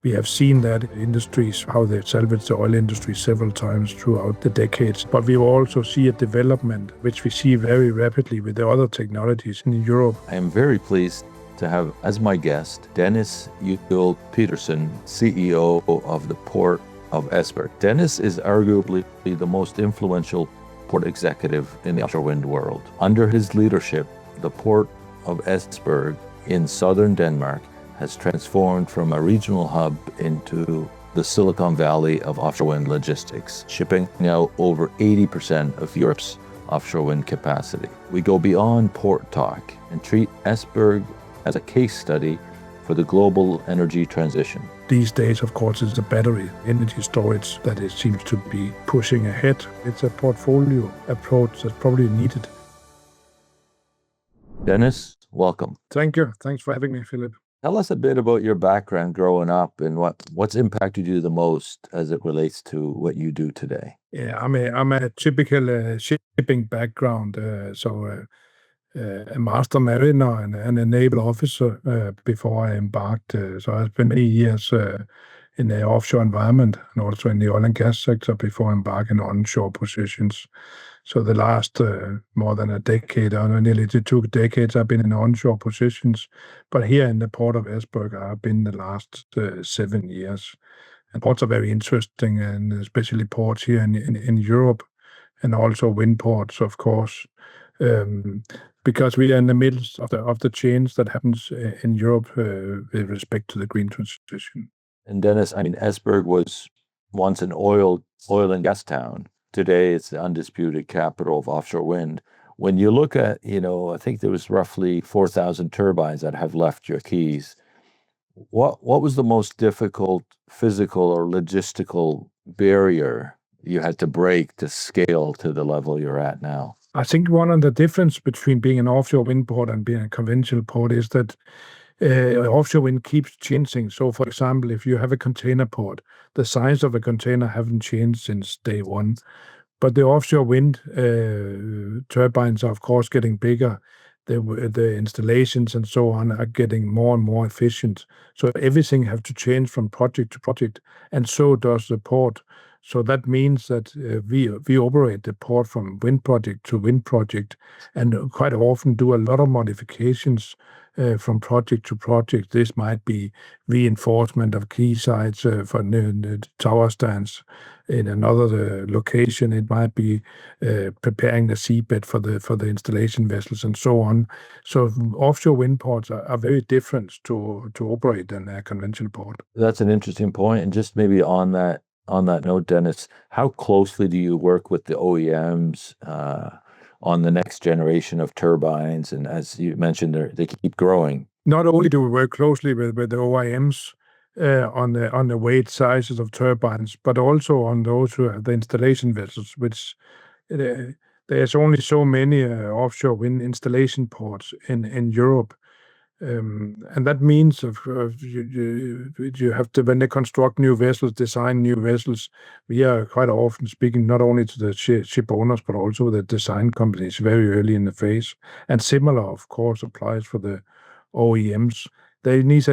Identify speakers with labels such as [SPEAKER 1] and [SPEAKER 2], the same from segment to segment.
[SPEAKER 1] We have seen that in industries, how they salvage the oil industry several times throughout the decades. But we also see a development, which we see very rapidly with the other technologies in Europe.
[SPEAKER 2] I am very pleased to have as my guest Dennis Jul Pedersen, CEO of the Port of Esbjerg. Dennis is arguably the most influential port executive in the offshore wind world. Under his leadership, the Port of Esbjerg in southern Denmark has transformed from a regional hub into the Silicon Valley of offshore wind logistics, shipping now over 80% of Europe's offshore wind capacity. We go beyond port talk and treat Esbjerg as a case study for the global energy transition.
[SPEAKER 1] These days, of course, it's the battery energy storage that it seems to be pushing ahead. It's a portfolio approach that's probably needed.
[SPEAKER 2] Dennis, welcome.
[SPEAKER 1] Thank you. Thanks for having me, Philip.
[SPEAKER 2] Tell us a bit about your background growing up and what's impacted you the most as it relates to what you do today.
[SPEAKER 1] Yeah, I'm a typical shipping background, a master mariner and a naval officer before I embarked. So I spent many years in the offshore environment and also in the oil and gas sector before embarking on onshore positions. So the last more than a decade, or nearly 2 decades, I've been in onshore positions. But here in the Port of Esbjerg, I've been the last 7 years. And ports are very interesting, and especially ports here in Europe, and also wind ports, of course, because we are in the midst of the change that happens in Europe with respect to the green transition.
[SPEAKER 2] And Dennis, Esbjerg was once an oil and gas town. Today, it's the undisputed capital of offshore wind. When you look at, I think there was roughly 4,000 turbines that have left your quays. What was the most difficult physical or logistical barrier you had to break to scale to the level you're at now?
[SPEAKER 1] I think one of the difference between being an offshore wind port and being a conventional port is that offshore wind keeps changing. So, for example, if you have a container port, the size of a container haven't changed since day one. But the offshore wind turbines are, of course, getting bigger. The installations and so on are getting more and more efficient. So everything has to change from project to project, and so does the port. So that means that we operate the port from wind project to wind project, and quite often do a lot of modifications from project to project. This might be reinforcement of quay sites for the tower stands in another location. It might be preparing the seabed for the installation vessels and so on. So offshore wind ports are very different to operate than a conventional port.
[SPEAKER 2] That's an interesting point. And just maybe on that note, Dennis, how closely do you work with the OEMs on the next generation of turbines? And as you mentioned, they keep growing.
[SPEAKER 1] Not only do we work closely with the OEMs on the weight sizes of turbines, but also on those who have the installation vessels, which there's only so many offshore wind installation ports in Europe. And that means you have to, when they construct new vessels, design new vessels, we are quite often speaking not only to the ship owners, but also the design companies very early in the phase. And similar, of course, applies for the OEMs. They need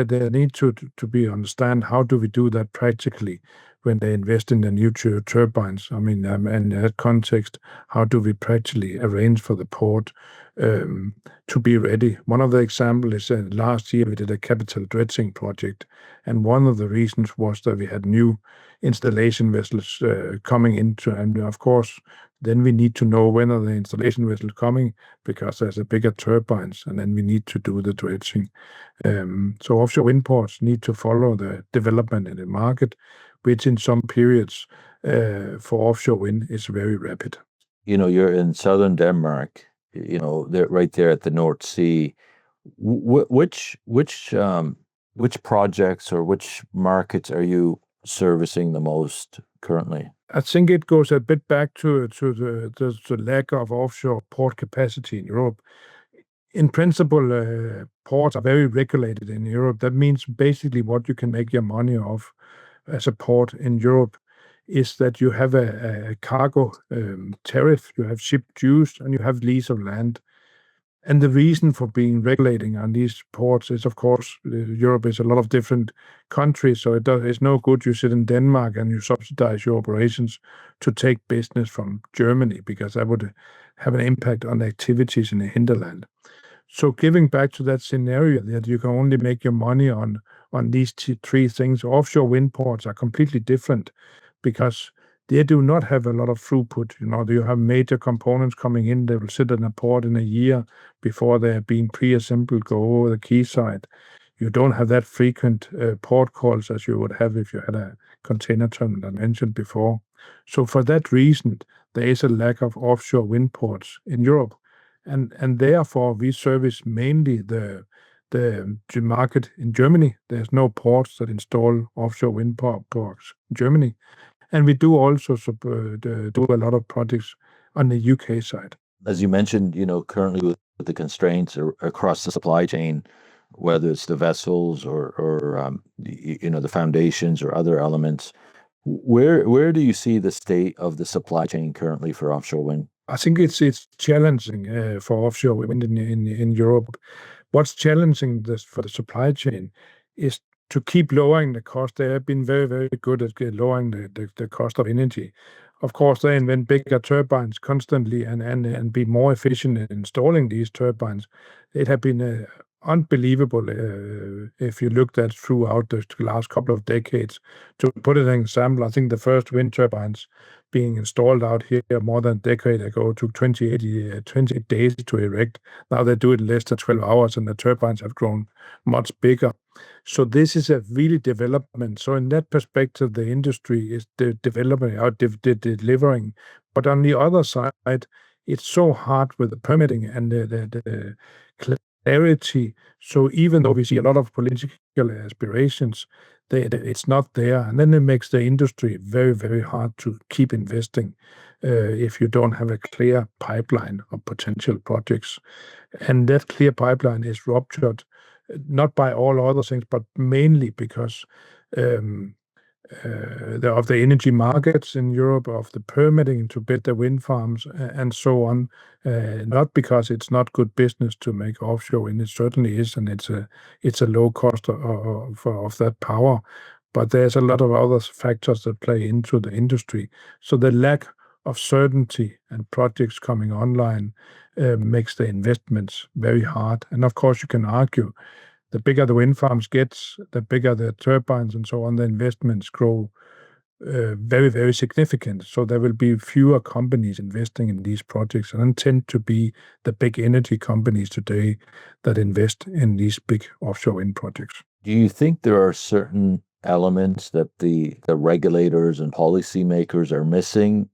[SPEAKER 1] to be understand how do we do that practically when they invest in the new turbines. In that context, how do we practically arrange for the port to be ready? One of the examples is last year we did a capital dredging project, and one of the reasons was that we had new installation vessels coming into, and of course, then we need to know when are the installation vessels coming, because there's a bigger turbines, and then we need to do the dredging. So offshore wind ports need to follow the development in the market, which in some periods for offshore wind is very rapid.
[SPEAKER 2] You're in southern Denmark. They're right there at the North Sea. Which projects or which markets are you servicing the most currently?
[SPEAKER 1] I think it goes a bit back to the lack of offshore port capacity in Europe. In principle, ports are very regulated in Europe. That means basically what you can make your money off as a port in Europe is that you have a cargo tariff, you have ship dues, and you have lease of land. And the reason for being regulating on these ports is, of course, Europe is a lot of different countries, so it's no good you sit in Denmark and you subsidize your operations to take business from Germany, because that would have an impact on activities in the hinterland. So giving back to that scenario that you can only make your money on these three things, offshore wind ports are completely different because they do not have a lot of throughput. You have major components coming in. They will sit in a port in a year before they're being pre-assembled, go over the quayside. You don't have that frequent port calls as you would have if you had a container terminal, I mentioned before. So for that reason, there is a lack of offshore wind ports in Europe. And therefore, we service mainly the market in Germany. There's no ports that install offshore wind ports in Germany. And we do also do a lot of projects on the UK side.
[SPEAKER 2] As you mentioned, currently with the constraints across the supply chain, whether it's the vessels or the foundations or other elements, where do you see the state of the supply chain currently for offshore wind?
[SPEAKER 1] I think it's challenging for offshore wind in Europe. What's challenging for the supply chain is to keep lowering the cost. They have been very, very good at lowering the cost of energy. Of course, they invent bigger turbines constantly and be more efficient in installing these turbines. It has been unbelievable if you looked at throughout the last couple of decades. To put an example, I think the first wind turbines being installed out here more than a decade ago took 28 days to erect. Now they do it in less than 12 hours, and the turbines have grown much bigger. So this is a really development. So in that perspective, the industry is developing out, delivering. But on the other side, it's so hard with the permitting and the clarity. So even though we see a lot of political aspirations, it's not there. And then it makes the industry very, very hard to keep investing if you don't have a clear pipeline of potential projects. And that clear pipeline is ruptured, not by all other things, but mainly because of the energy markets in Europe, of the permitting to build the wind farms, and so on. Not because it's not good business to make offshore wind. It certainly is, and it's a low cost of that power. But there's a lot of other factors that play into the industry. So the lack of certainty and projects coming online makes the investments very hard. And of course, you can argue the bigger the wind farms gets, the bigger the turbines and so on, the investments grow very, very significant. So there will be fewer companies investing in these projects, and tend to be the big energy companies today that invest in these big offshore wind projects.
[SPEAKER 2] Do you think there are certain elements that the regulators and policymakers are missing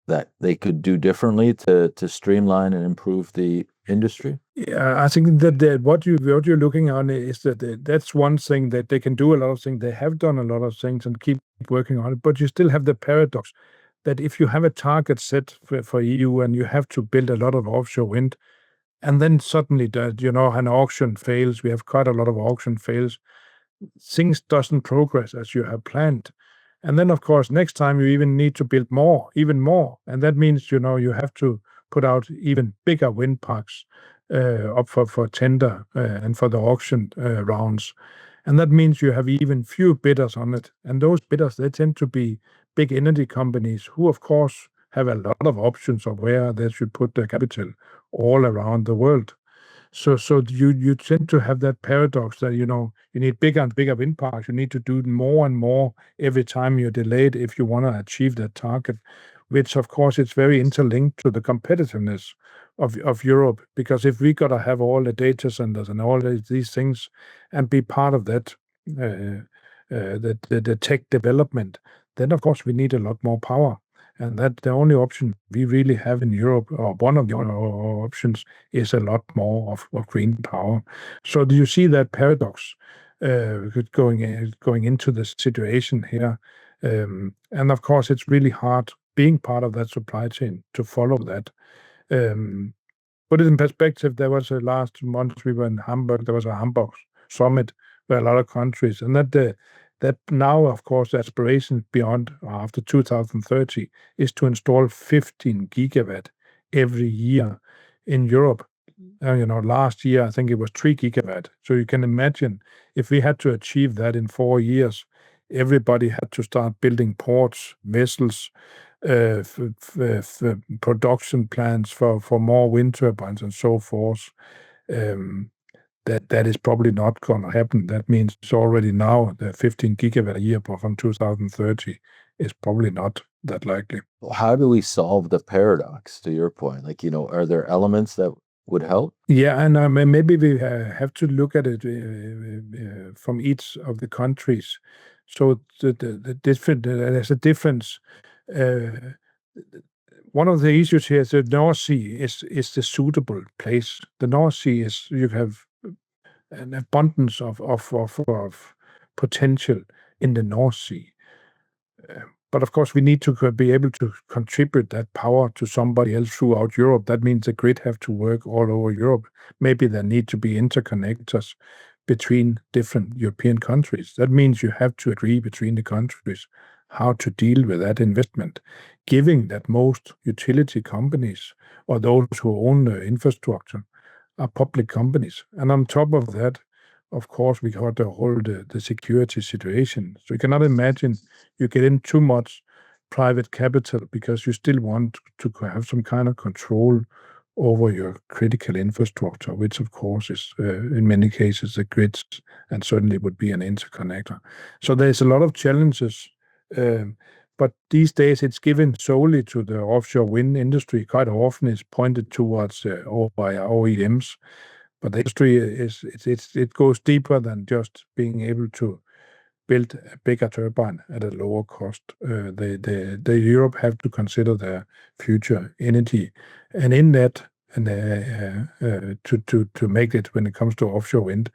[SPEAKER 2] that they could do differently to streamline and improve the industry?
[SPEAKER 1] Yeah, I think that what you're looking on is that that's one thing, that they can do a lot of things. They have done a lot of things and keep working on it, but you still have the paradox that if you have a target set for EU and you have to build a lot of offshore wind, and then suddenly an auction fails, we have quite a lot of auction fails, things doesn't progress as you have planned. And then, of course, next time you even need to build even more. And that means, you have to put out even bigger wind parks up for tender and for the auction rounds. And that means you have even few bidders on it. And those bidders, they tend to be big energy companies who, of course, have a lot of options of where they should put their capital all around the world. So you tend to have that paradox that, you need bigger and bigger wind parks. You need to do more and more every time you're delayed if you want to achieve that target, which of course is very interlinked to the competitiveness of Europe. Because if we got to have all the data centers and all these things and be part of that, the tech development, then of course we need a lot more power. And that the only option we really have in Europe, or one of the options, is a lot more of green power. So do you see that paradox going into the situation here? And of course, it's really hard being part of that supply chain to follow that. Put it in perspective, there was last month we were in Hamburg. There was a Hamburg summit where a lot of countries, and that now, of course, the aspiration beyond after 2030 is to install 15 gigawatt every year in Europe. last year, I think it was 3 gigawatt. So you can imagine if we had to achieve that in 4 years, everybody had to start building ports, vessels, production plants for more wind turbines and so forth. That is probably not going to happen. That means already now the 15 gigawatt a year from 2030 is probably not that likely.
[SPEAKER 2] How do we solve the paradox, to your point? Like, are there elements that would help?
[SPEAKER 1] Yeah, and maybe we have to look at it from each of the countries. So there's a difference. One of the issues here is the North Sea is the suitable place. The North Sea is, you have an abundance of potential in the North Sea. But of course, we need to be able to contribute that power to somebody else throughout Europe. That means the grid have to work all over Europe. Maybe there need to be interconnectors between different European countries. That means you have to agree between the countries how to deal with that investment, given that most utility companies or those who own the infrastructure are public companies. And on top of that, of course, we got the security situation. So you cannot imagine you get in too much private capital because you still want to have some kind of control over your critical infrastructure, which of course is in many cases the grids and certainly would be an interconnector. So there's a lot of challenges, but these days it's given solely to the offshore wind industry. Quite often it's pointed towards by OEMs. But the industry it goes deeper than just being able to build a bigger turbine at a lower cost. The Europe have to consider their future energy, and in that, and to make it when it comes to offshore wind,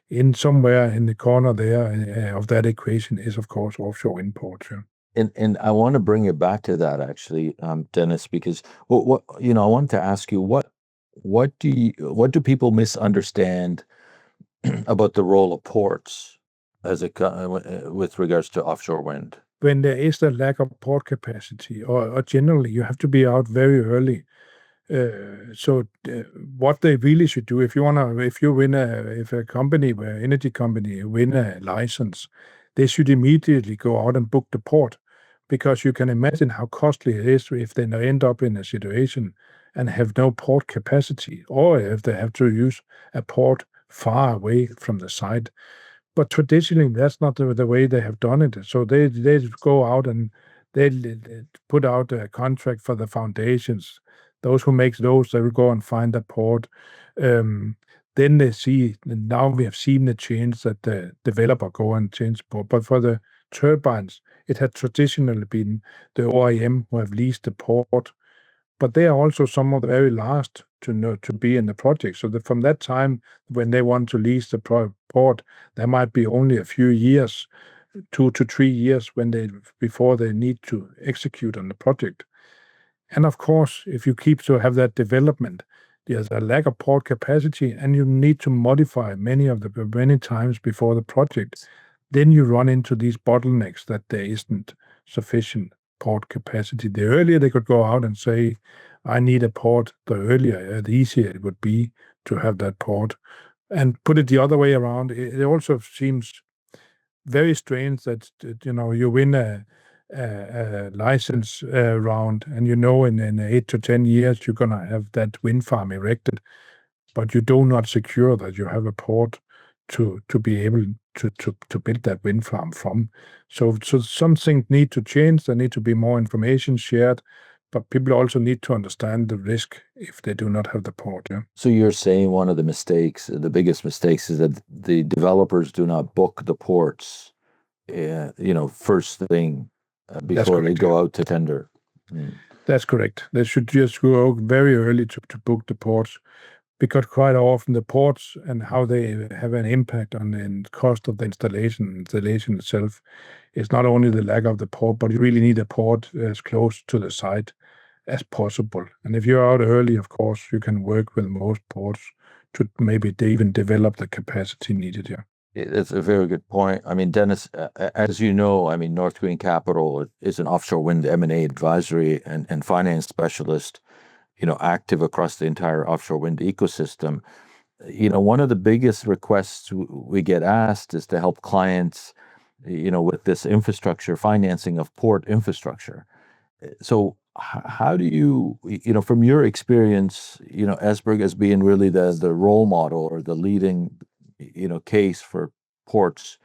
[SPEAKER 1] in somewhere in the corner there of that equation is of course offshore wind ports. Yeah.
[SPEAKER 2] And I want to bring you back to that actually, Dennis, because what I wanted to ask you what do people misunderstand about the role of ports as with regards to offshore wind?
[SPEAKER 1] When there is a lack of port capacity, or generally you have to be out very early. So what they really should do, if a company, energy company win a license, they should immediately go out and book the port, because you can imagine how costly it is if they end up in a situation and have no port capacity, or if they have to use a port far away from the site. But traditionally, that's not the way they have done it. So they go out and they put out a contract for the foundations. Those who make those, they will go and find a port. Then they see, now we have seen the change that the developer go and change port. But for the turbines, it had traditionally been the OEM who have leased the port. But they are also some of the very last to be in the project. So that from that time, when they want to lease the port, there might be only a few years, 2 to 3 years, before they need to execute on the project. And of course, if you keep to have that development, there's a lack of port capacity, and you need to modify many times before the project. Then you run into these bottlenecks that there isn't sufficient port capacity. The earlier they could go out and say, I need a port, the easier it would be to have that port. And put it the other way around, it also seems very strange that you win a license round, and in 8 to 10 years you're gonna have that wind farm erected, but you do not secure that you have a port to be able to build that wind farm from. So something need to change. There need to be more information shared, but people also need to understand the risk if they do not have the port. Yeah.
[SPEAKER 2] So you're saying one of the biggest mistakes is that the developers do not book the ports, first thing before they go out to tender.
[SPEAKER 1] That's correct. They should just go out very early to book the ports, because quite often the ports and how they have an impact on the cost of the installation itself is not only the lack of the port, but you really need a port as close to the site as possible. And if you're out early, of course, you can work with most ports to maybe even develop the capacity needed here.
[SPEAKER 2] That's a very good point. I mean, Dennis, as you know, North Green Capital is an offshore wind M&A advisory and finance specialist. active across the entire offshore wind ecosystem. One of the biggest requests we get asked is to help clients, with this infrastructure financing of port infrastructure. So how do you, from your experience, Esbjerg as being really the role model or the leading, case for ports,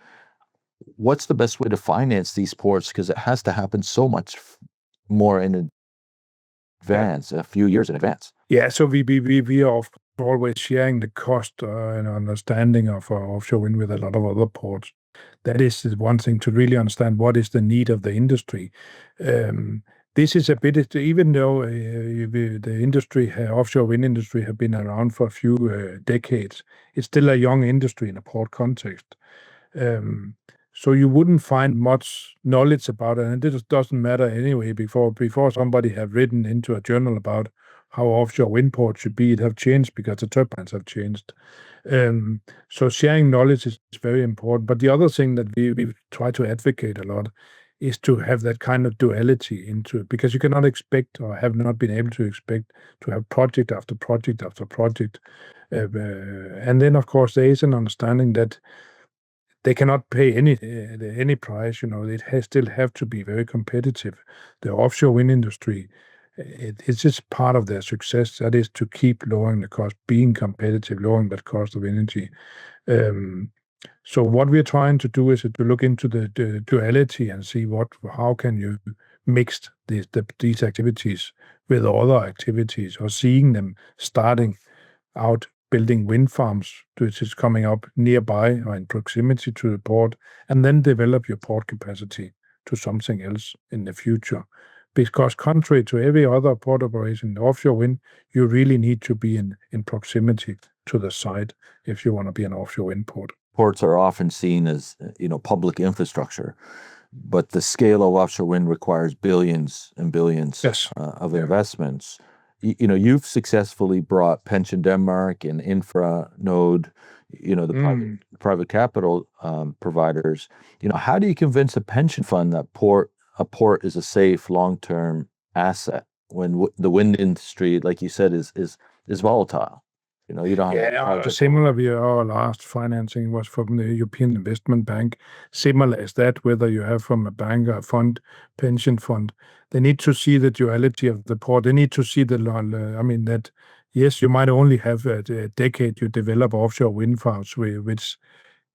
[SPEAKER 2] what's the best way to finance these ports? Because it has to happen so much more in advance, a few years in advance.
[SPEAKER 1] Yeah, so we are always sharing the cost and understanding of offshore wind with a lot of other ports. That is one thing, to really understand what is the need of the industry. This is a bit, even though the industry, offshore wind industry, have been around for a few decades, it's still a young industry in a port context. So you wouldn't find much knowledge about it, and it just doesn't matter anyway. Before somebody have written into a journal about how offshore wind ports should be, it have changed because the turbines have changed. So sharing knowledge is very important. But the other thing that we try to advocate a lot is to have that kind of duality into it, because you cannot expect, or have not been able to expect, to have project after project after project. And then, of course, there is an understanding that they cannot pay any price. It still have to be very competitive. The offshore wind industry, it's just part of their success. That is to keep lowering the cost, being competitive, lowering that cost of energy. So what we're trying to do is to look into the duality and see how can you mix these activities with other activities, or seeing them starting out building wind farms, which is coming up nearby or in proximity to the port, and then develop your port capacity to something else in the future. Because contrary to every other port operation, offshore wind, you really need to be in proximity to the site if you want to be an offshore wind port.
[SPEAKER 2] Ports are often seen as, public infrastructure, but the scale of offshore wind requires billions and billions of investments. You've successfully brought Pension Denmark and Infranode, the private capital providers. How do you convince a pension fund that a port is a safe long-term asset when the wind industry, like you said, is volatile? You don't have
[SPEAKER 1] similar. Our last financing was from the European Investment Bank. Similar as that, whether you have from a bank, a fund, pension fund, they need to see the duality of the port. They need to see that yes, you might only have a decade you develop offshore wind farms, which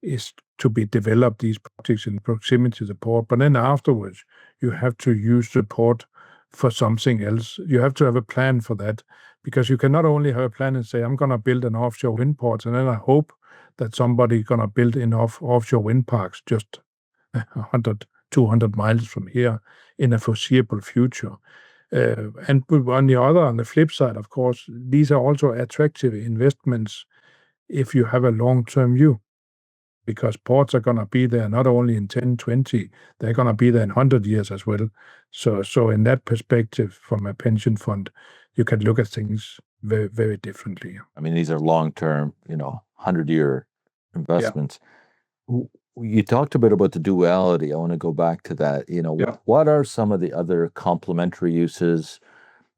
[SPEAKER 1] is to be developed, these projects in proximity to the port. But then afterwards, you have to use the port for something else. You have to have a plan for that, because you cannot only have a plan and say, I'm going to build an offshore wind port, and then I hope that somebody's going to build enough offshore wind parks just 100, 200 miles from here in a foreseeable future. And on the flip side, of course, these are also attractive investments if you have a long-term view, because ports are going to be there not only in 10, 20, they're going to be there in 100 years as well. So in that perspective, from a pension fund, you can look at things very, very differently.
[SPEAKER 2] I mean, these are long-term, 100-year investments. You talked a bit about the duality. I want to go back to that. What are some of the other complementary uses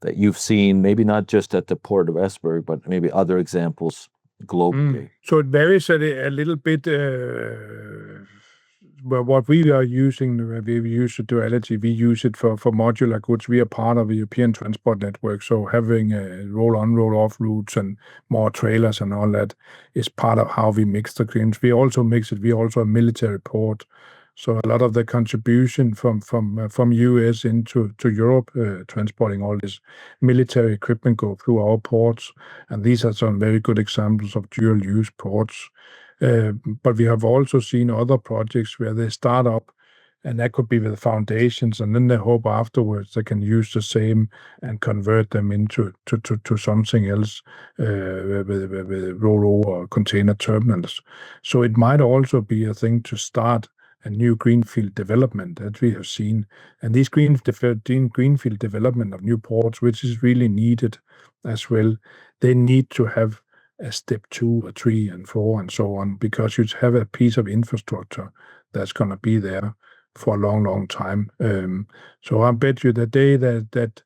[SPEAKER 2] that you've seen, maybe not just at the Port of Esbjerg, but maybe other examples globally?
[SPEAKER 1] So it varies a little bit. But what we are using, we use the duality. We use it for modular goods. We are part of the European transport network, so having roll-on, roll-off routes and more trailers and all that is part of how we mix the claims. We also mix it. We also a military port, so a lot of the contribution from US into Europe, transporting all this military equipment go through our ports, and these are some very good examples of dual-use ports. But we have also seen other projects where they start up, and that could be with foundations, and then they hope afterwards they can use the same and convert them into to something else with ro-ro or container terminals. So it might also be a thing to start a new greenfield development that we have seen. And these greenfield development of new ports, which is really needed as well, they need to have a step 2 or 3 and 4 and so on, because you have a piece of infrastructure that's going to be there for a long, long time. So I bet you the day that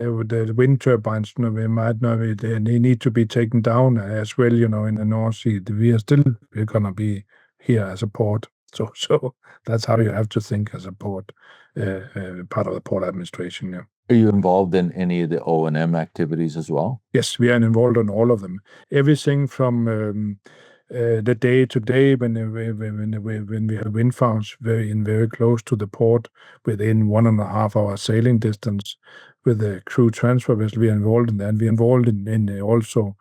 [SPEAKER 1] the wind turbines, they need to be taken down as well, in the North Sea. We're gonna be here as a port. So that's how you have to think as a port, part of the port administration. Yeah.
[SPEAKER 2] Are you involved in any of the O&M activities as well?
[SPEAKER 1] Yes, we are involved in all of them. Everything from the day to day when we have wind farms very close to the port, within 1.5 hour sailing distance, with the crew transfer vessel, we are involved in that. We are involved in also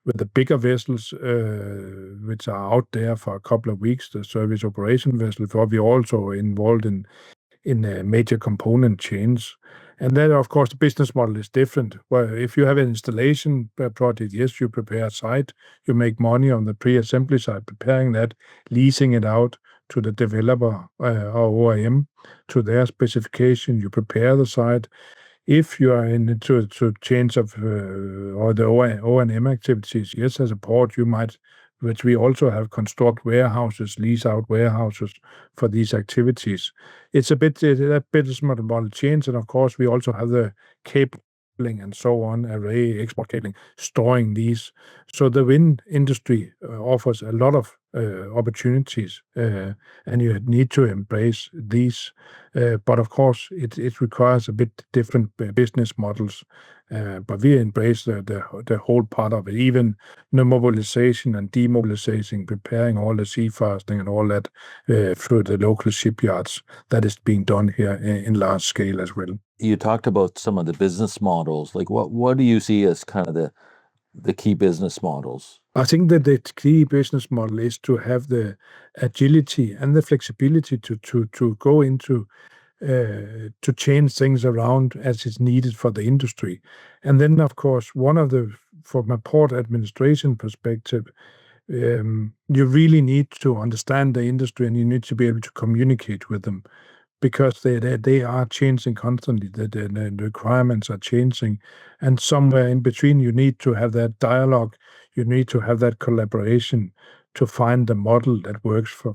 [SPEAKER 1] with the bigger vessels, which are out there for a couple of weeks, the service operation vessel. For we are also involved in major component chains. And then, of course, the business model is different. Well, if you have an installation project, yes, you prepare a site, you make money on the pre-assembly side, preparing that, leasing it out to the developer or OEM to their specification. You prepare the site. If you are into change of or the O&M activities, yes, as a port, you might, which we also have, construct warehouses, lease out warehouses for these activities. It's a bit that business model change, and of course, we also have the cabling and so on, array, export cabling, storing these. So the wind industry offers a lot of opportunities, and you need to embrace these. But of course, it requires a bit different business models. But we embrace the whole part of it, even the mobilization and demobilization, preparing all the seafaring and all that through the local shipyards. That is being done here in large scale as well.
[SPEAKER 2] You talked about some of the business models. Like what do you see as kind of the key business models?
[SPEAKER 1] I think that the key business model is to have the agility and the flexibility to go into to change things around as it's needed for the industry. And then, of course, from a port administration perspective, you really need to understand the industry, and you need to be able to communicate with them, because they are changing constantly. The requirements are changing, and somewhere in between, you need to have that dialogue. You need to have that collaboration to find the model that works for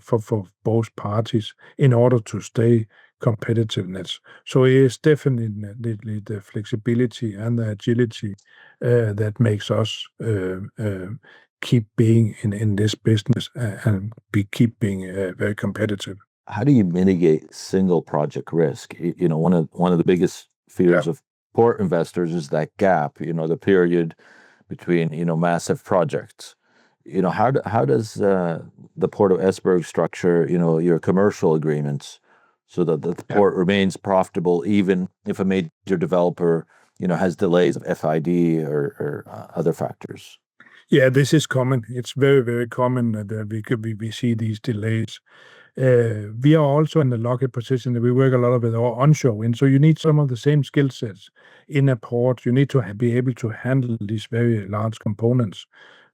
[SPEAKER 1] both parties in order to stay competitiveness. So it is definitely the flexibility and the agility that makes us keep being in this business and keep being very competitive.
[SPEAKER 2] How do you mitigate single project risk? One of the biggest fears of port investors is that gap, the period between, massive projects. How does the Port of Esbjerg structure, your commercial agreements so that the port remains profitable, even if a major developer, has delays of FID or other factors?
[SPEAKER 1] Yeah, this is common. It's very common that we see these delays. We are also in the lucky position that we work a lot with our onshore wind. So you need some of the same skill sets in a port. You need to be able to handle these very large components.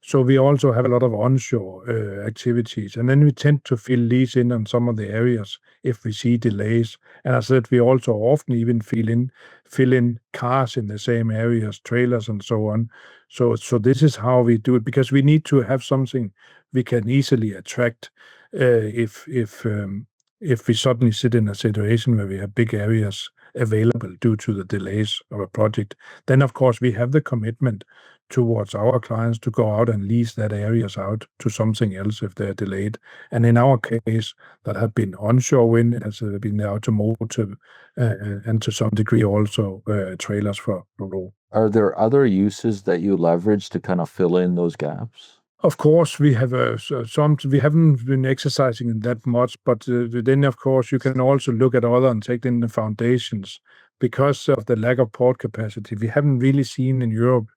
[SPEAKER 1] So we also have a lot of onshore activities, and then we tend to fill these in on some of the areas if we see delays. And as I said, we also often even fill in cars in the same areas, trailers and so on. So this is how we do it, because we need to have something we can easily attract if we suddenly sit in a situation where we have big areas available due to the delays of a project. Then, of course, we have the commitment towards our clients to go out and lease that areas out to something else if they're delayed. And in our case, that have been onshore wind, it has been the automotive, and to some degree also trailers for road.
[SPEAKER 2] Are there other uses that you leverage to kind of fill in those gaps?
[SPEAKER 1] Of course, we have we haven't been exercising that much, but then, of course, you can also look at other and take in the foundations. Because of the lack of port capacity, we haven't really seen in Europe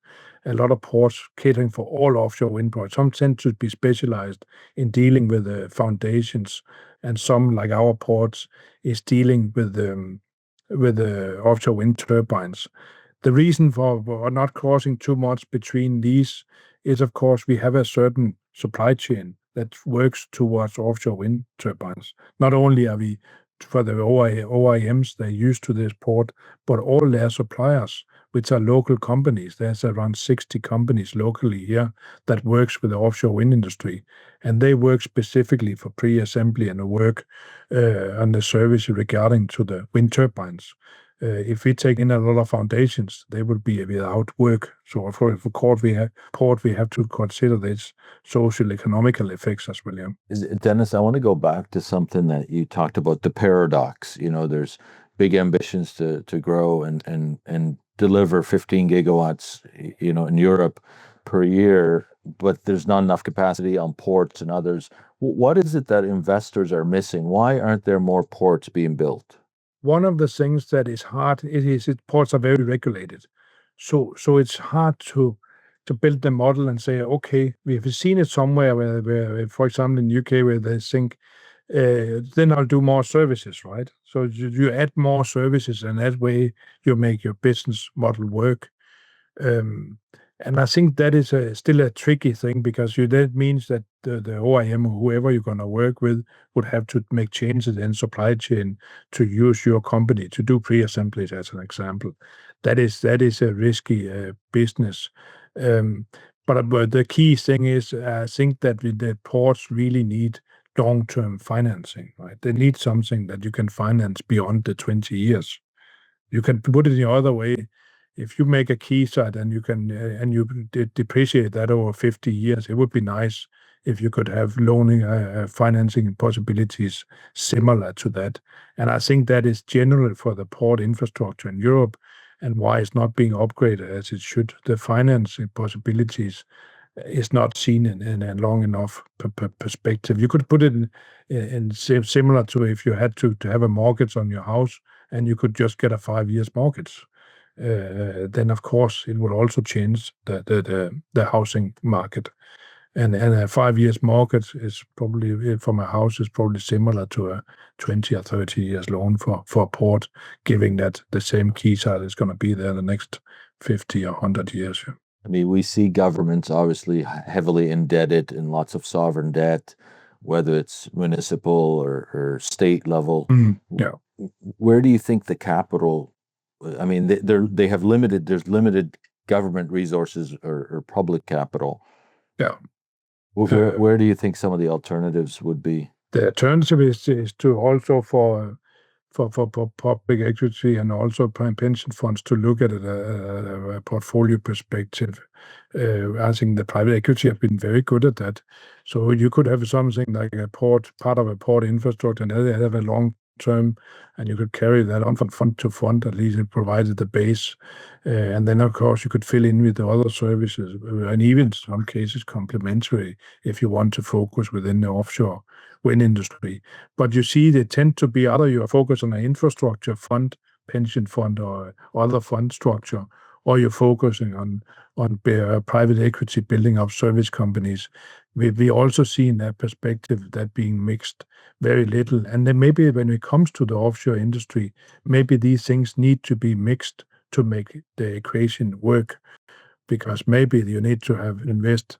[SPEAKER 1] a lot of ports catering for all offshore wind projects. Some tend to be specialized in dealing with the foundations, and some, like our ports, is dealing with the offshore wind turbines. The reason for not crossing too much between these is, of course, we have a certain supply chain that works towards offshore wind turbines. Not only are we, for the OEMs, they're used to this port, but all their suppliers, which are local companies. There's around 60 companies locally here that works with the offshore wind industry, and they work specifically for pre-assembly and work on the service regarding to the wind turbines. If we take in a lot of foundations, they would be without work. So for port, we have to consider this social economical effects as well. Yeah.
[SPEAKER 2] Dennis, I want to go back to something that you talked about, the paradox. There's big ambitions to grow and deliver 15 gigawatts, in Europe per year, but there's not enough capacity on ports and others. What is it that investors are missing? Why aren't there more ports being built?
[SPEAKER 1] One of the things that is hard ports are very regulated, so it's hard to build the model and say, okay, we've seen it somewhere where for example in UK where they think then I'll do more services, right? So you add more services, and that way you make your business model work. And I think that is still a tricky thing, because that means that the OEM, whoever you're going to work with, would have to make changes in supply chain to use your company to do pre-assemblies, as an example. That is a risky business. But the key thing is, I think that the ports really need long-term financing, right? They need something that you can finance beyond the 20 years. You can put it the other way. If you make a quayside and you depreciate that over 50 years, it would be nice if you could have loaning financing possibilities similar to that. And I think that is general for the port infrastructure in Europe, and why it's not being upgraded as it should. The financing possibilities is not seen in a long enough perspective. You could put it in similar to if you had to have a mortgage on your house, and you could just get a 5 years mortgage. Then of course it will also change the housing market. And a 5 years mortgage is probably, from a house, is probably similar to a 20 or 30 years loan for a port, giving that the same quayside is going to be there the next 50 or 100 years. Yeah.
[SPEAKER 2] I mean, we see governments obviously heavily indebted in lots of sovereign debt, whether it's municipal or state level.
[SPEAKER 1] Yeah.
[SPEAKER 2] Where do you think the capital? I mean, there's limited government resources or public capital.
[SPEAKER 1] Yeah.
[SPEAKER 2] Where do you think some of the alternatives would be?
[SPEAKER 1] The alternative is to also for public equity and also pension funds to look at a portfolio perspective. I think the private equity have been very good at that. So you could have something like part of a port infrastructure, and they have a long term, and you could carry that on from fund to fund. At least it provided the base, and then of course you could fill in with the other services, and even in some cases complementary if you want to focus within the offshore wind industry. But you see, they tend to be either you are focused on an infrastructure fund, pension fund, or other fund structure, or you're focusing on private equity, building up service companies. We also see in that perspective that being mixed very little. And then maybe when it comes to the offshore industry, maybe these things need to be mixed to make the equation work, because maybe you need to invest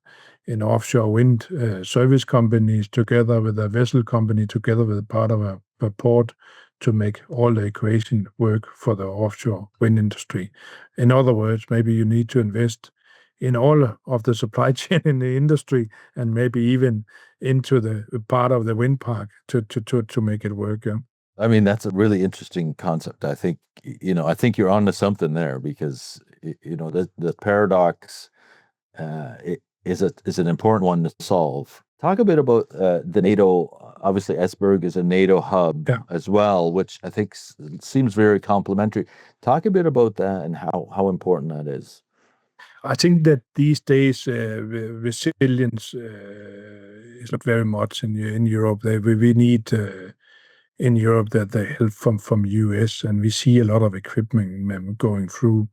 [SPEAKER 1] in offshore wind service companies together with a vessel company, together with part of a port, to make all the equation work for the offshore wind industry. In other words, maybe you need to invest in all of the supply chain in the industry, and maybe even into the part of the wind park to make it work. Yeah.
[SPEAKER 2] I mean, that's a really interesting concept. I think you're onto something there, because the paradox is an important one to solve. Talk a bit about the NATO. Obviously, Esbjerg is a NATO hub as well, which I think seems very complementary. Talk a bit about that and how important that is.
[SPEAKER 1] I think that these days resilience is not very much in Europe. We need in Europe that the help from US, and we see a lot of equipment going through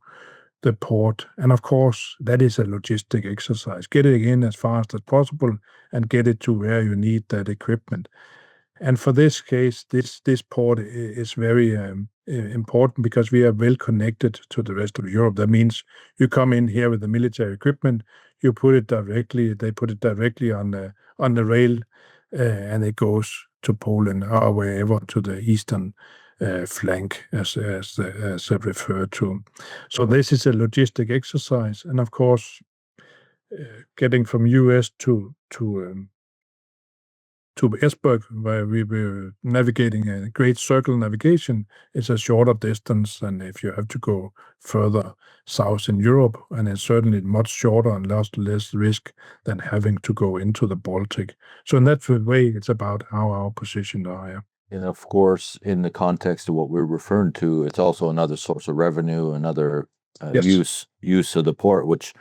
[SPEAKER 1] the port. And of course, that is a logistic exercise. Get it in as fast as possible and get it to where you need that equipment. And for this case, this port is very important, because we are well connected to the rest of Europe. That means you come in here with the military equipment, they put it directly on the rail, and it goes to Poland or wherever, to the eastern flank, as referred to. So this is a logistic exercise, and of course, getting from US to to Esbjerg, where we were navigating a great circle navigation. It's a shorter distance than if you have to go further south in Europe, and it's certainly much shorter and less risk than having to go into the Baltic. So in that way, it's about how our positions are here.
[SPEAKER 2] And of course, in the context of what we're referring to, it's also another source of revenue, another
[SPEAKER 1] Yes.
[SPEAKER 2] use of the port, which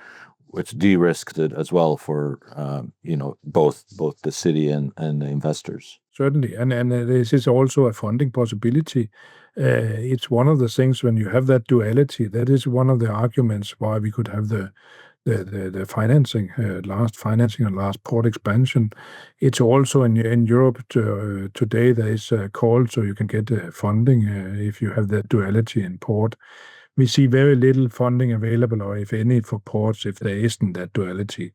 [SPEAKER 2] de-risked it as well for both the city and the investors.
[SPEAKER 1] Certainly, and this is also a funding possibility. It's one of the things when you have that duality. That is one of the arguments why we could have the financing, last financing and last port expansion. It's also in Europe today there is a call so you can get funding if you have that duality in port. We see very little funding available, or if any, for ports if there isn't that duality.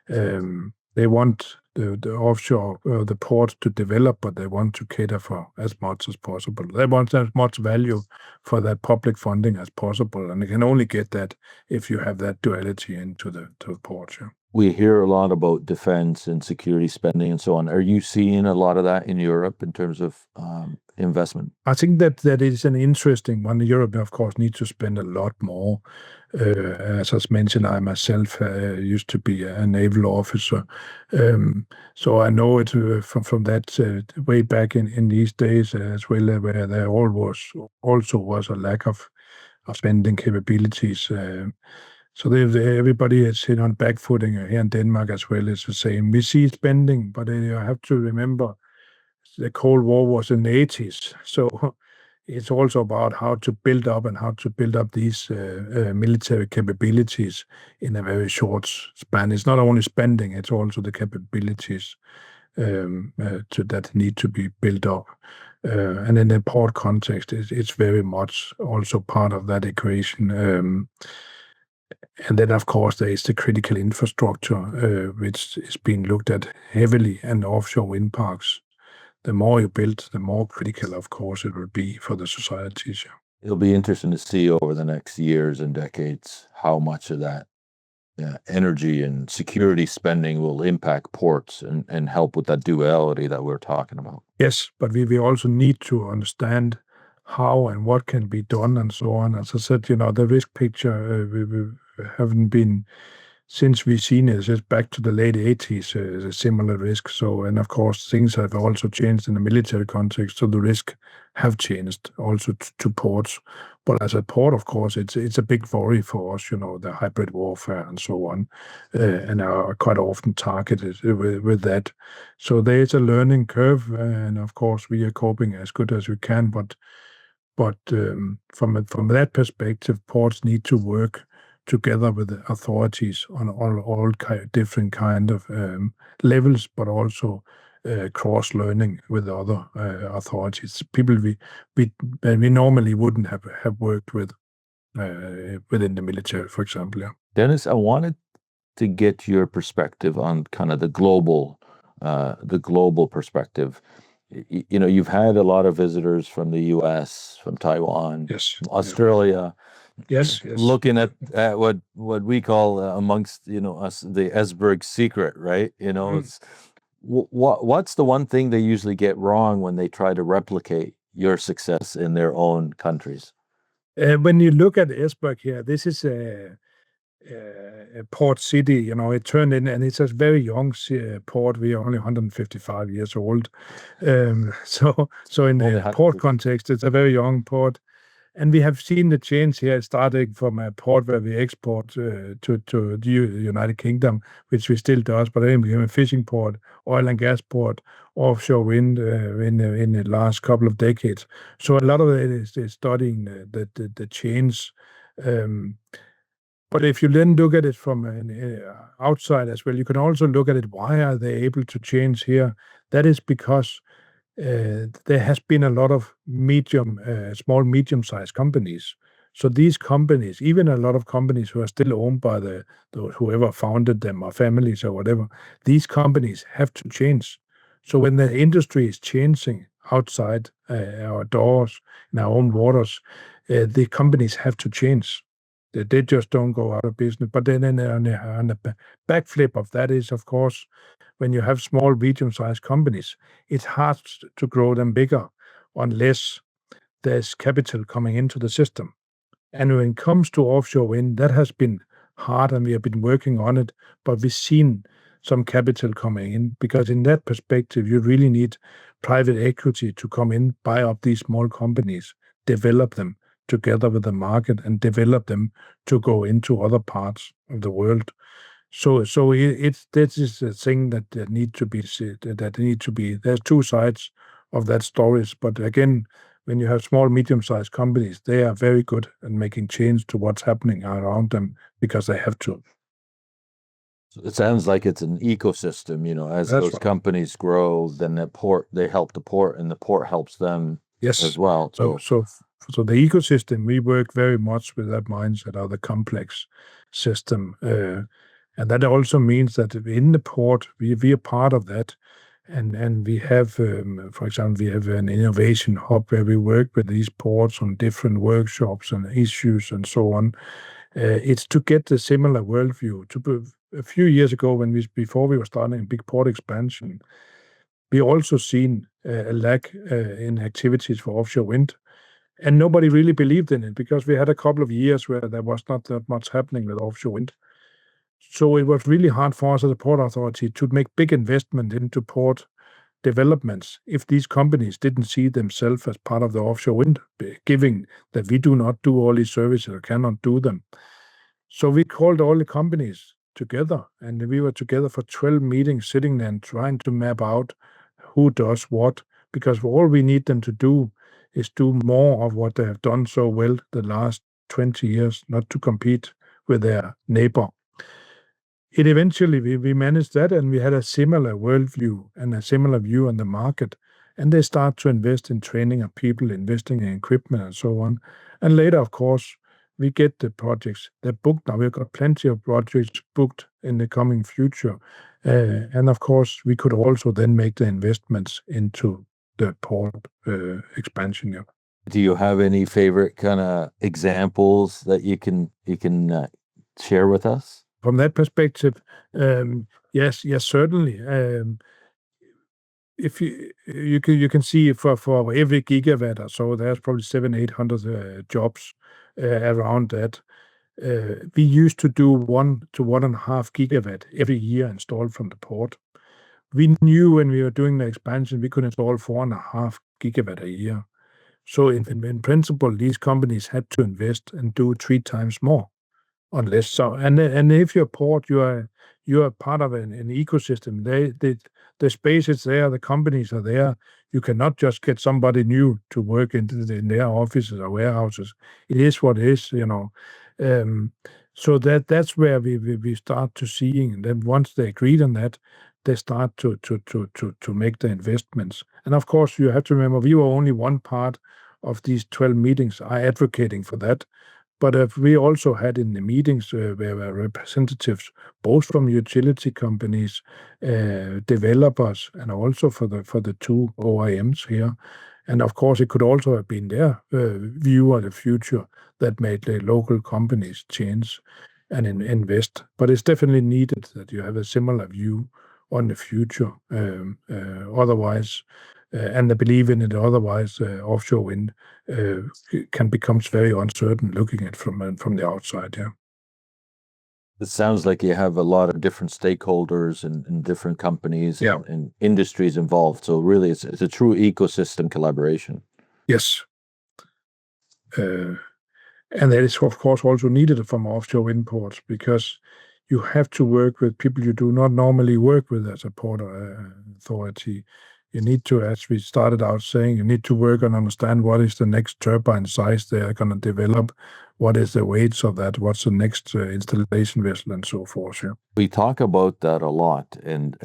[SPEAKER 1] They want the offshore, the port to develop, but they want to cater for as much as possible. They want as much value for that public funding as possible, and they can only get that if you have that duality to the port. Yeah.
[SPEAKER 2] We hear a lot about defense and security spending and so on. Are you seeing a lot of that in Europe in terms of investment?
[SPEAKER 1] I think that is an interesting one. Europe, of course, needs to spend a lot more. As I mentioned, I myself used to be a naval officer, so I know it from that way back in these days as well, where there also was a lack of spending capabilities. So everybody is hit on back footing here in Denmark as well. It's the same. We see spending, but you have to remember the Cold War was in the 80s. So it's also about how to build up these military capabilities in a very short span. It's not only spending, it's also the capabilities that need to be built up. And in the port context, it's very much also part of that equation. And then, of course, there is the critical infrastructure, which is being looked at heavily, and offshore wind parks. The more you build, the more critical, of course, it will be for the societies.
[SPEAKER 2] It'll be interesting to see over the next years and decades how much of that energy and security spending will impact ports and help with that duality that we're talking about.
[SPEAKER 1] Yes, but we also need to understand how and what can be done and so on. As I said, the risk picture, we haven't been, since we've seen it, it's back to the late 80s, a similar risk. So, and of course, things have also changed in the military context, so the risk have changed also to ports. But as a port, of course, it's a big worry for us, the hybrid warfare and so on, and are quite often targeted with that. So there is a learning curve, and of course, we are coping as good as we can. But from that perspective, ports need to work together with the authorities on all different kind of levels, but also cross-learning with other authorities, people we normally wouldn't have worked with within the military, for example. Yeah.
[SPEAKER 2] Dennis, I wanted to get your perspective on kind of the global perspective. You've had a lot of visitors from the U.S., from Taiwan,
[SPEAKER 1] Yes,
[SPEAKER 2] from Australia.
[SPEAKER 1] Yes.
[SPEAKER 2] Looking at what we call amongst us the Esbjerg secret, right? It's what's the one thing they usually get wrong when they try to replicate your success in their own countries?
[SPEAKER 1] When you look at Esbjerg here, this is a port city. It turned in, and it's a very young port. We are only 155 years old, so in the port context, it's a very young port. And we have seen the change here, starting from a port where we export to the United Kingdom, which we still does, but then we became a fishing port, oil and gas port, offshore wind in the last couple of decades. So a lot of it is studying the change. But if you then look at it from outside as well, you can also look at it. Why are they able to change here? That is because there has been a lot of small, medium-sized companies. So these companies, even a lot of companies who are still owned by whoever founded them or families or whatever, these companies have to change. So when the industry is changing outside our doors, in our own waters, the companies have to change. They just don't go out of business. But then on the backflip of that is, of course, when you have small, medium-sized companies, it's hard to grow them bigger unless there's capital coming into the system. And when it comes to offshore wind, that has been hard, and we have been working on it, but we've seen some capital coming in, because in that perspective, you really need private equity to come in, buy up these small companies, develop them together with the market, and develop them to go into other parts of the world. So this is a thing that need to be. There's two sides of that stories, but again, when you have small, medium-sized companies, they are very good at making change to what's happening around them because they have to.
[SPEAKER 2] So it sounds like it's an ecosystem, as
[SPEAKER 1] That's
[SPEAKER 2] those
[SPEAKER 1] right.
[SPEAKER 2] companies grow, then they help the port, and the port helps them
[SPEAKER 1] Yes.
[SPEAKER 2] as well.
[SPEAKER 1] So the ecosystem, we work very much with that mindset of the complex system. And that also means that in the port, we are part of that. And we have, for example, we have an innovation hub where we work with these ports on different workshops and issues and so on. It's to get a similar worldview. A few years ago, before we were starting a big port expansion, we also seen a lack in activities for offshore wind. And nobody really believed in it because we had a couple of years where there was not that much happening with offshore wind. So it was really hard for us as a port authority to make big investment into port developments if these companies didn't see themselves as part of the offshore wind, given that we do not do all these services or cannot do them. So we called all the companies together, and we were together for 12 meetings, sitting there and trying to map out who does what, because all we need them to do is do more of what they have done so well the last 20 years, not to compete with their neighbor. It eventually, we managed that, and we had a similar worldview and a similar view on the market. And they start to invest in training of people, investing in equipment and so on. And later, of course, we get the projects. They're booked now. We've got plenty of projects booked in the coming future. And of course, we could also then make the investments into the port expansion. Yeah.
[SPEAKER 2] Do you have any favorite kind of examples that you can share with us?
[SPEAKER 1] From that perspective, yes, certainly. If you can see for every gigawatt or so, there's probably 700-800 jobs around that. We used to do 1 to 1.5 gigawatt every year installed from the port. We knew when we were doing the expansion, we could install 4.5 gigawatt a year. So in principle, these companies had to invest and do 3 times more. Unless so, and if you're a port, you are part of an ecosystem. The space is there, the companies are there. You cannot just get somebody new to work in their offices or warehouses. It is what it is, So that's where we start to seeing, and then once they agreed on that, they start to make the investments. And of course, you have to remember, we were only one part of these 12 meetings are advocating for that. But we also had in the meetings where were representatives both from utility companies, developers, and also for the 2 OIMs here. And of course, it could also have been their view of the future that made the local companies change and invest. But it's definitely needed that you have a similar view on the future. Otherwise, and I believe in it. Otherwise, offshore wind can become very uncertain looking at from the outside. Yeah.
[SPEAKER 2] It sounds like you have a lot of different stakeholders and different companies and industries involved. So really, it's a true ecosystem collaboration.
[SPEAKER 1] Yes. And that is, of course, also needed from offshore wind ports, because you have to work with people you do not normally work with as a port authority. You need to, as we started out saying, you need to work and understand what is the next turbine size they are going to develop, what is the weights of that, what's the next installation vessel, and so forth. Yeah.
[SPEAKER 2] We talk about that a lot, and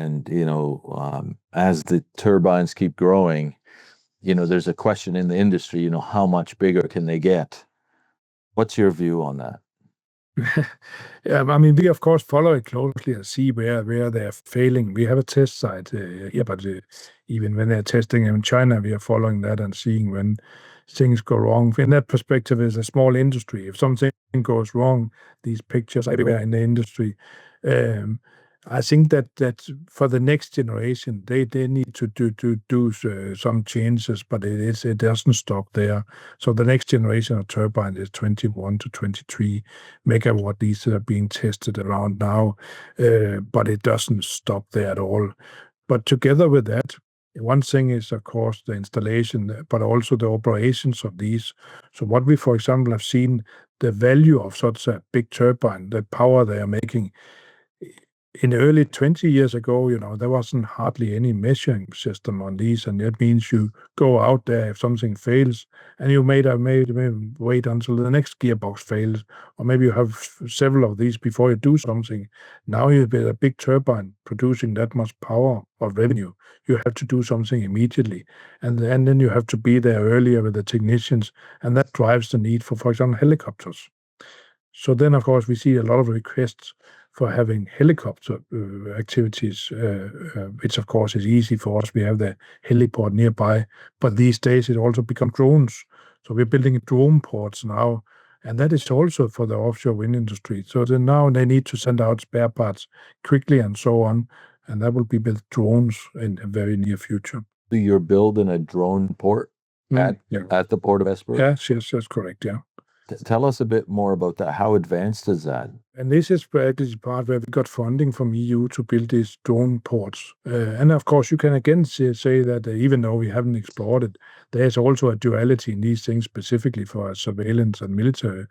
[SPEAKER 2] as the turbines keep growing, there's a question in the industry, how much bigger can they get? What's your view on that?
[SPEAKER 1] Yeah, I mean, we of course follow it closely and see where they're failing. We have a test site here, but even when they're testing in China, we are following that and seeing when things go wrong. In that perspective, it's a small industry. If something goes wrong, these pictures everywhere in the industry. I think that for the next generation, they need to do some changes, but it doesn't stop there. So the next generation of turbine is 21 to 23 megawatt. These are being tested around now, but it doesn't stop there at all. But together with that, one thing is, of course, the installation, but also the operations of these. So what we, for example, have seen, the value of such a big turbine, the power they are making. In the early 20 years ago, there wasn't hardly any measuring system on these, and that means you go out there if something fails, and you may wait until the next gearbox fails, or maybe you have several of these before you do something. Now you have a big turbine producing that much power or revenue. You have to do something immediately, and then you have to be there earlier with the technicians, and that drives the need for example, helicopters. So then, of course, we see a lot of requests for having helicopter activities, which, of course, is easy for us. We have the heliport nearby, but these days it also becomes drones. So we're building drone ports now, and that is also for the offshore wind industry. So then now they need to send out spare parts quickly and so on, and that will be with drones in the very near future.
[SPEAKER 2] So you're building a drone port at the Port of Esbjerg?
[SPEAKER 1] Yes, that's correct, yeah.
[SPEAKER 2] Tell us a bit more about that. How advanced is that?
[SPEAKER 1] And this is practically the part where we got funding from EU to build these drone ports. And of course, you can again say that even though we haven't explored it, there's also a duality in these things specifically for surveillance and military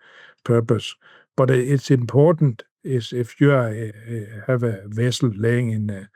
[SPEAKER 1] purpose. But it's important is if you have a vessel laying in a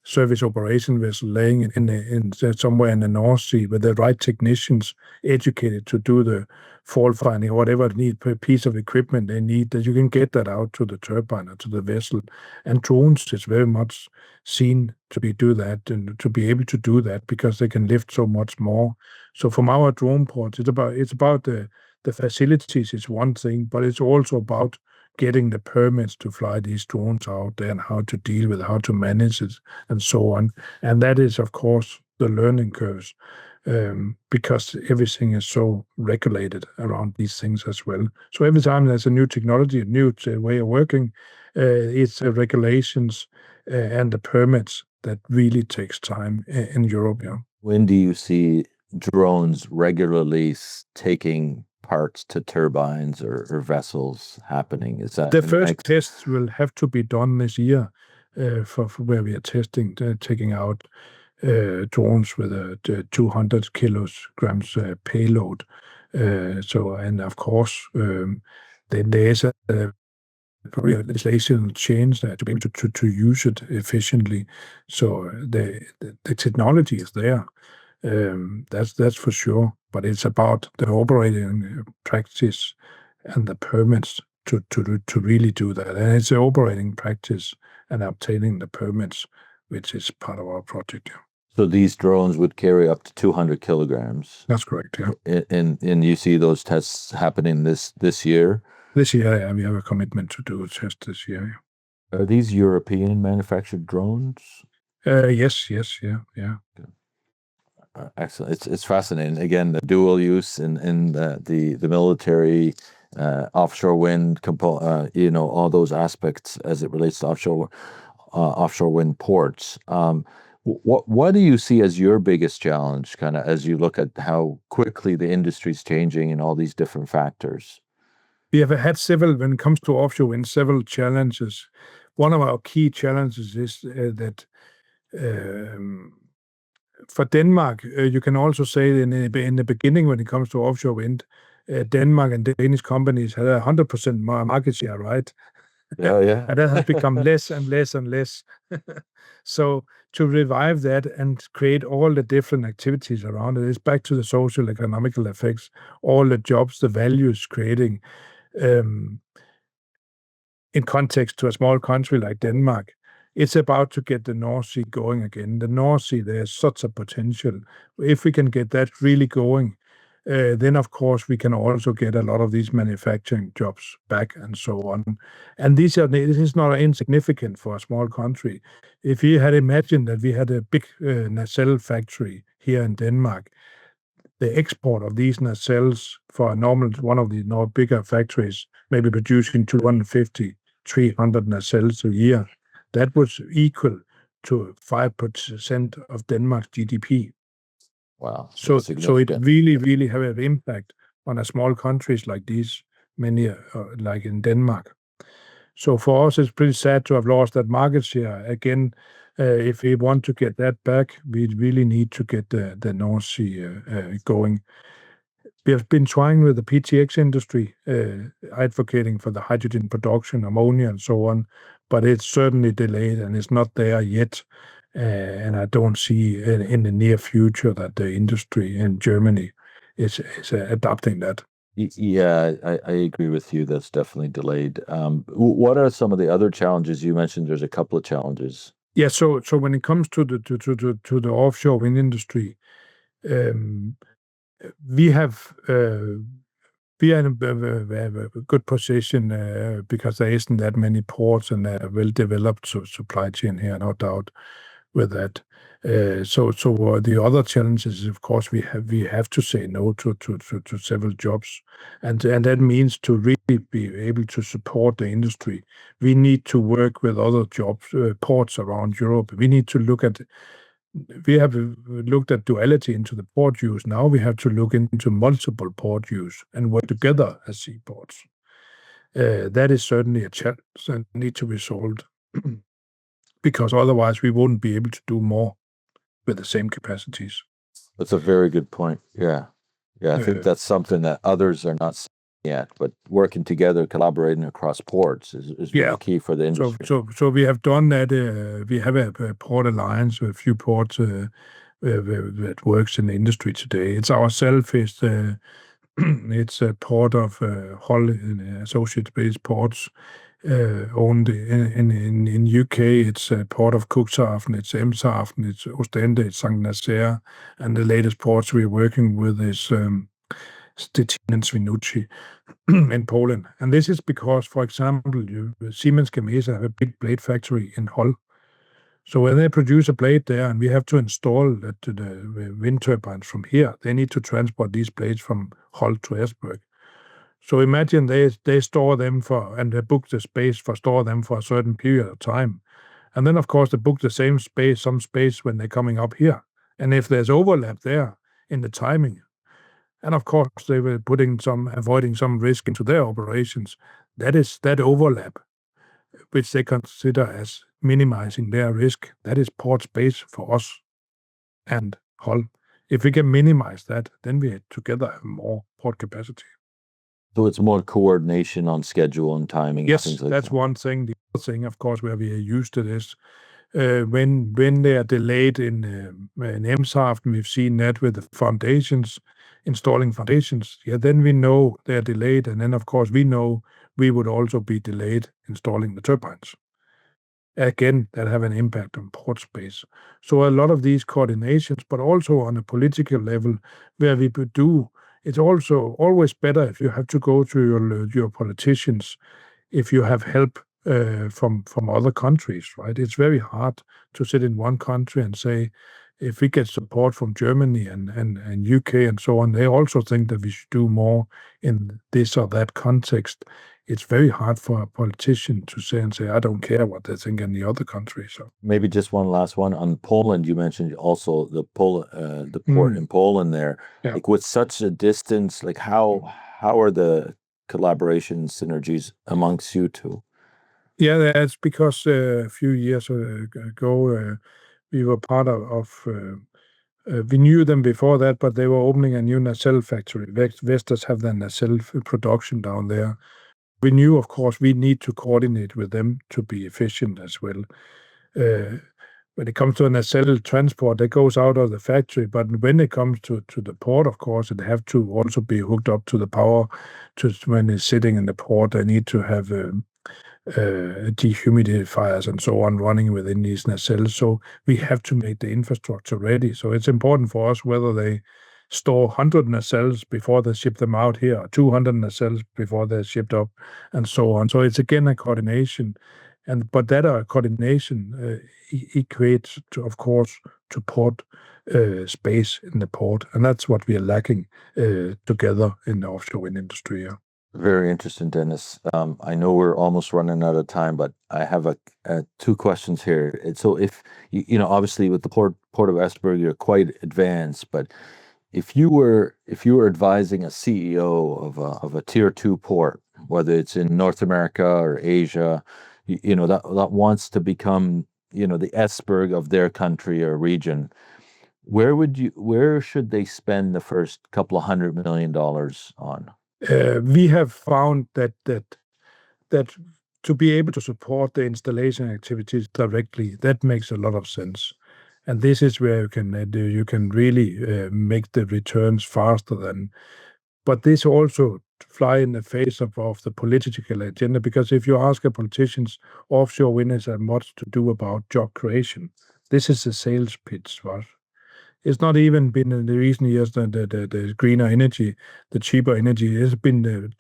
[SPEAKER 1] service operation vessel laying in somewhere in the North Sea with the right technicians educated to do the fault finding or whatever it needs, per piece of equipment they need, that you can get that out to the turbine or to the vessel. And drones is very much seen to do that and to be able to do that because they can lift so much more. So from our drone ports, it's about the facilities is one thing, but it's also about getting the permits to fly these drones out there and how to deal with, how to manage it, and so on. And that is, of course, the learning curves, because everything is so regulated around these things as well. So every time there's a new technology, a new way of working, it's regulations and the permits that really takes time in Europe. Yeah.
[SPEAKER 2] When do you see drones regularly taking parts to turbines or vessels happening? Is that
[SPEAKER 1] the first tests will have to be done this year for where we are testing, taking out drones with a 200 kilograms payload. And of course, then there is a legislation change to be able to use it efficiently. So the technology is there. That's for sure, but it's about the operating practice and the permits to really do that. And it's the operating practice and obtaining the permits, which is part of our project.
[SPEAKER 2] So these drones would carry up to 200 kilograms.
[SPEAKER 1] That's correct, yeah.
[SPEAKER 2] And you see those tests happening this year?
[SPEAKER 1] This year, yeah, we have a commitment to do a test this year.
[SPEAKER 2] Yeah. Are these European manufactured drones?
[SPEAKER 1] Yes, yeah.
[SPEAKER 2] Excellent. It's fascinating. Again, the dual use in the military, offshore wind, all those aspects as it relates to offshore wind ports. What do you see as your biggest challenge, kind of as you look at how quickly the industry is changing and all these different factors?
[SPEAKER 1] We have had when it comes to offshore wind, several challenges. One of our key challenges is that for Denmark, you can also say in the beginning when it comes to offshore wind, Denmark and Danish companies had 100% market share, right?
[SPEAKER 2] Yeah.
[SPEAKER 1] And that has become less and less and less. So to revive that and create all the different activities around it, it's back to the social economical effects, all the jobs, the values creating in context to a small country like Denmark. It's about to get the North Sea going again. The North Sea, there's such a potential. If we can get that really going, then of course we can also get a lot of these manufacturing jobs back and so on. And this is not insignificant for a small country. If we had imagined that we had a big nacelle factory here in Denmark, the export of these nacelles for a normal one of the bigger factories, maybe producing 250, 300 nacelles a year, that was equal to 5% of Denmark's GDP.
[SPEAKER 2] Wow.
[SPEAKER 1] So it
[SPEAKER 2] Significant.
[SPEAKER 1] really have an impact on a small countries like these, many like in Denmark. So for us, it's pretty sad to have lost that market share. Again, if we want to get that back, we really need to get the North Sea going. We have been trying with the PTX industry, advocating for the hydrogen production, ammonia, and so on, but it's certainly delayed and it's not there yet. And I don't see in the near future that the industry in Germany is adopting that.
[SPEAKER 2] Yeah, I agree with you. That's definitely delayed. What are some of the other challenges? You mentioned there's a couple of challenges.
[SPEAKER 1] Yeah, so when it comes to the offshore wind industry, we are in a good position because there isn't that many ports and a well-developed supply chain here, no doubt with that. So the other challenges, of course, we have to say no to several jobs, and that means to really be able to support the industry, we need to work with other jobs, ports around Europe. We have looked at duality into the port use. Now we have to look into multiple port use and work together as seaports. That is certainly a challenge that needs to be solved because otherwise we wouldn't be able to do more with the same capacities.
[SPEAKER 2] That's a very good point. Yeah. I think that's something that others are not seeing yet, but working together, collaborating across ports is really key for the industry.
[SPEAKER 1] So we have done that. We have a port alliance with a few ports that works in the industry today. It's ourselves. It's a port of Hull associate-based ports owned in UK. It's a port of Cuxhaven, it's Emshaven, it's Ostende, it's St. Nazaire, and the latest ports we're working with is Stettin and Świnoujście in Poland. And this is because, for example, Siemens Gamesa have a big blade factory in Hull. So when they produce a blade there and we have to install the wind turbines from here, they need to transport these blades from Hull to Esbjerg. So imagine they store them and they book the space store them for a certain period of time. And then, of course, they book the some space when they're coming up here. And if there's overlap there in the timing, and of course they were avoiding some risk into their operations, that overlap, which they consider as minimizing their risk, that is port space for us and Hull. If we can minimize that, then we together have more port capacity.
[SPEAKER 2] So it's more coordination on schedule and timing.
[SPEAKER 1] Yes,
[SPEAKER 2] and things like
[SPEAKER 1] that's
[SPEAKER 2] that.
[SPEAKER 1] one thing. The other thing, of course, where we are used to this, when they are delayed in Emshaven, we've seen that with the foundations, installing foundations. Yeah, then we know they are delayed, and then of course we know we would also be delayed installing the turbines. Again, that have an impact on port space. So a lot of these coordinations, but also on a political level, where we do. It's also always better if you have to go to your politicians, if you have help from other countries, right? It's very hard to sit in one country and say, if we get support from Germany and UK and so on, they also think that we should do more in this or that context. It's very hard for a politician to say, I don't care what they think in the other countries. So
[SPEAKER 2] maybe just one last one on Poland. You mentioned also the port in Poland there.
[SPEAKER 1] Yeah.
[SPEAKER 2] Like with such a distance, like how are the collaboration synergies amongst you two?
[SPEAKER 1] Yeah, that's because a few years ago we were part of. We knew them before that, but they were opening a new nacelle factory. Vestas have their nacelle production down there. We knew, of course, we need to coordinate with them to be efficient as well. When it comes to a nacelle transport, that goes out of the factory, but when it comes to the port, of course, it have to also be hooked up to the power. When it's sitting in the port, they need to have dehumidifiers and so on running within these nacelles. So we have to make the infrastructure ready. So it's important for us whether they store 100 nacelles before they ship them out here, or 200 nacelles before they're shipped up, and so on. So it's again a coordination. but that coordination equates to, of course, to port space in the port, and that's what we are lacking together in the offshore wind industry. Yeah.
[SPEAKER 2] Very interesting, Dennis. I know we're almost running out of time, but I have two questions here. So if obviously with the Port of Esbjerg, you're quite advanced, but if you were advising a CEO of a tier 2 port, whether it's in North America or Asia, that wants to become the Esbjerg of their country or region, where should they spend the first couple of $100 million on?
[SPEAKER 1] We have found that to be able to support the installation activities directly, that makes a lot of sense. And this is where you can really make the returns faster than. But this also fly in the face of the political agenda, because if you ask a politicians, offshore wind has much to do about job creation. This is a sales pitch, right? It's not even been in the recent years the greener energy, the cheaper energy. It's been the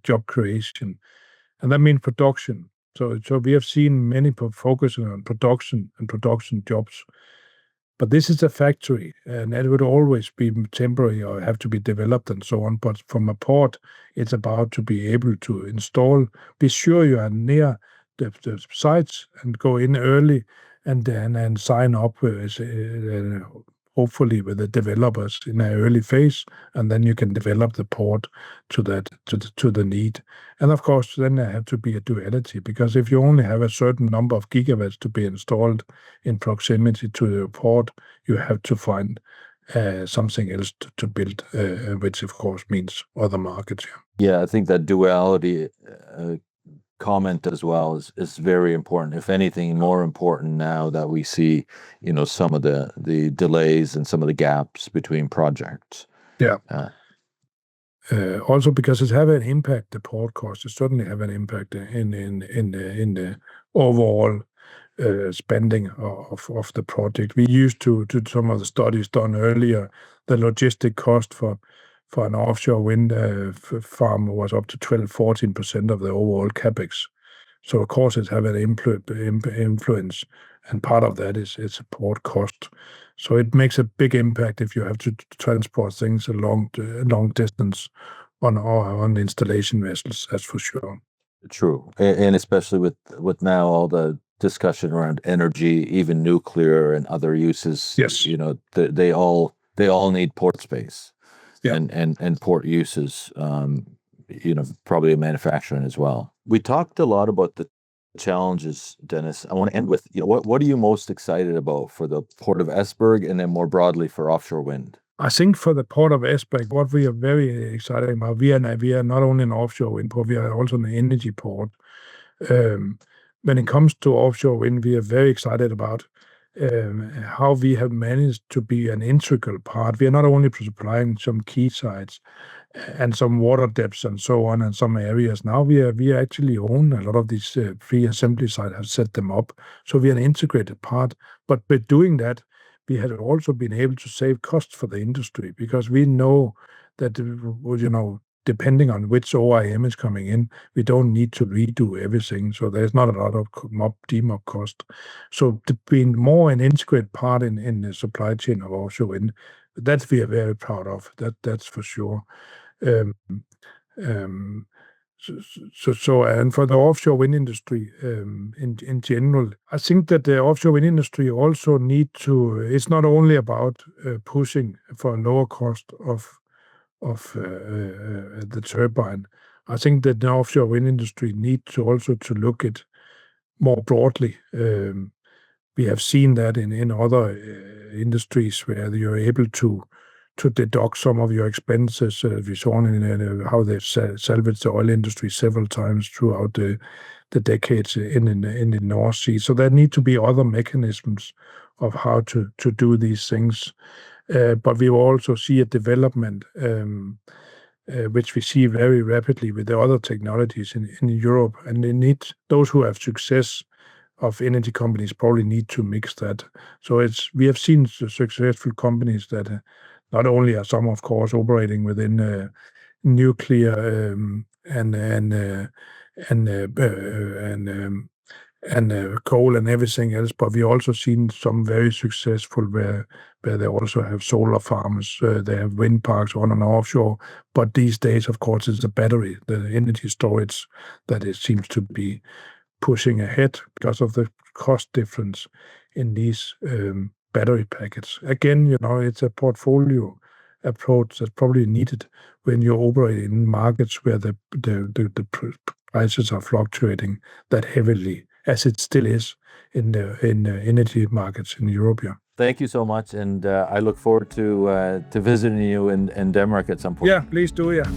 [SPEAKER 1] job creation, and that means production. So we have seen many focusing on production and production jobs. But this is a factory, and it would always be temporary or have to be developed and so on. But from a port, it's about to be able to install, be sure you are near the sites and go in early and then sign up with, hopefully with the developers in an early phase, and then you can develop the port to the need. And of course, then there have to be a duality, because if you only have a certain number of gigawatts to be installed in proximity to the port, you have to find something else to build, which of course means other markets.
[SPEAKER 2] Yeah, I think that duality comment as well is very important. If anything, more important now that we see, some of the delays and some of the gaps between projects.
[SPEAKER 1] Yeah. Also because it have an impact, the port costs. It certainly have an impact in the overall spending of the project. We used to some of the studies done earlier, the logistic cost for an offshore wind farm was up to 12-14% of the overall capex. So of course it have an influence, and part of that is its port cost. So it makes a big impact if you have to transport things a long distance on installation vessels. That's for sure.
[SPEAKER 2] True, and especially with now all the discussion around energy, even nuclear and other uses.
[SPEAKER 1] Yes.
[SPEAKER 2] They all need port space.
[SPEAKER 1] Yeah.
[SPEAKER 2] And port uses, probably manufacturing as well. We talked a lot about the challenges, Dennis. I want to end with, what are you most excited about for the Port of Esbjerg, and then more broadly for offshore wind?
[SPEAKER 1] I think for the Port of Esbjerg, what we are very excited about, we are not only an offshore wind port, we are also an energy port. When it comes to offshore wind, we are very excited about how we have managed to be an integral part. We are not only supplying some key sites and some water depths and so on in some areas. Now we actually own a lot of these pre-assembly sites, have set them up. So we are an integrated part. But by doing that, we have also been able to save costs for the industry, because we know that, depending on which OIM is coming in, we don't need to redo everything. So there's not a lot of demop cost. So to be more an integrated part in the supply chain of offshore wind, that we are very proud of. That's for sure. So and for the offshore wind industry in general, I think that the offshore wind industry also need to. It's not only about pushing for a lower cost of the turbine. I think that the offshore wind industry need to also to look at more broadly. We have seen that in other industries where you're able to deduct some of your expenses. We saw in how they've salvaged the oil industry several times throughout the decades in the North Sea. So there need to be other mechanisms of how to do these things. But we will also see a development, which we see very rapidly with the other technologies in Europe. And they need, those who have success of energy companies probably need to mix that. So we have seen successful companies that not only are some, of course, operating within nuclear and and coal and everything else. But we also seen some very successful where they also have solar farms, they have wind parks on and offshore. But these days, of course, it's the battery, the energy storage that it seems to be pushing ahead because of the cost difference in these battery packets. Again, it's a portfolio approach that's probably needed when you operate in markets where the prices are fluctuating that heavily, as it still is in the energy markets in Europe. Yeah.
[SPEAKER 2] Thank you so much, and I look forward to visiting you in Denmark at some point.
[SPEAKER 1] Yeah, please do. Yeah.